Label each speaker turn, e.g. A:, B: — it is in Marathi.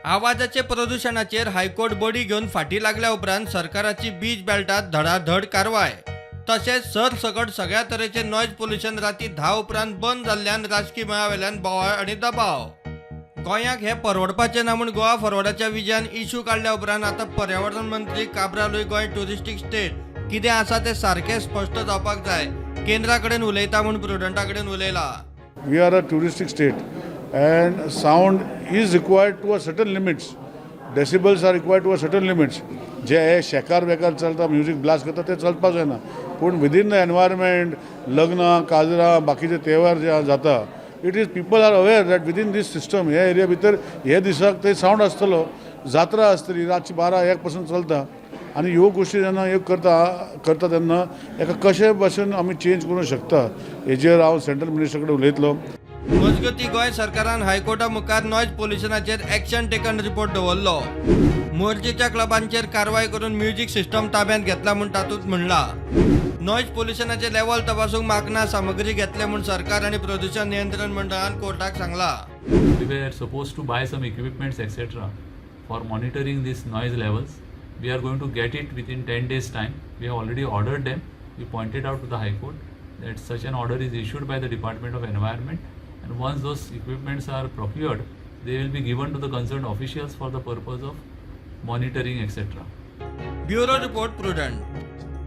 A: आवाजाचे प्रदूषणाचेर हायकोर्ट बडी घेऊन फाटी लागल्या उपरांत सरकाराची बीज बेल्टात धडाधड कारवाय। तशेंच सरसकट सगळ्या तरेचे नॉयज पोल्युशन राती 10 उपरांत बंद जाल्ल्यान राजकीय मेळावेल्यान बोवाळ आणि दबाव। गोंयाक हे परवडपाचे ना म्हूण गोवा फॉरवर्डाच्या विजयान इश्यू काढल्या उपरांत आता पर्यावरण मंत्री काब्रालोय गोंय टुरिस्टीक स्टेट कितें आसा ते सारखे स्पष्ट जावपाक जाय। केंद्रा कडेन उलयता म्हूण प्रुडंटा कडेन उलयला।
B: We are a touristic state and sound is required to a certain limits. Decibels are required to a certain limits. जे हे शेकार बेकार चलता म्युझिक ब्लास्ट करता ते चलपाक जायना, पूण विदीन द एनवायरमेंट लग्न काजरां बाकीचे तेव्हार जे जाता it is people are aware that within this system हे एरिया भितर हे दिसाक ते सावंड आसतलो, जात्रा आसतली रातची 12-1 पासून चलता आनी ह्यो गोश्टी जेन्ना हे करता तेन्ना एका कशे भाशेन आमी चेंज करूंक शकता हेजेर हांव सेंट्रल मिनिस्टर कडेन उलयतलो।
A: मजगती गोंय सरकारान हायकोर्टा मुखार नॉयज पोल्युशनाचेर एक्शन टेकन रिपोर्ट दवरलो। मोर्चेच्या क्लबांचेर कारवाय करून म्युझिक सिस्टम ताब्यात घेतला म्हूण तातूंत म्हणला। नॉयज पोल्युशनाचे लेवल तपासूंक मागना सामग्री घेतले म्हूण सरकार आणि प्रदूषण नियंत्रण मंडळान कोर्टाक सांगला।
C: We were supposed to buy some equipments etc. for monitoring these noise levels. We are going to get it within 10 days time. We have already ordered them. We pointed out to the High Court that such an order is issued by the Department of Environment, and once those equipments are procured, they will be given to the concerned officials for the purpose of monitoring etc.
A: Bureau Report Prudent.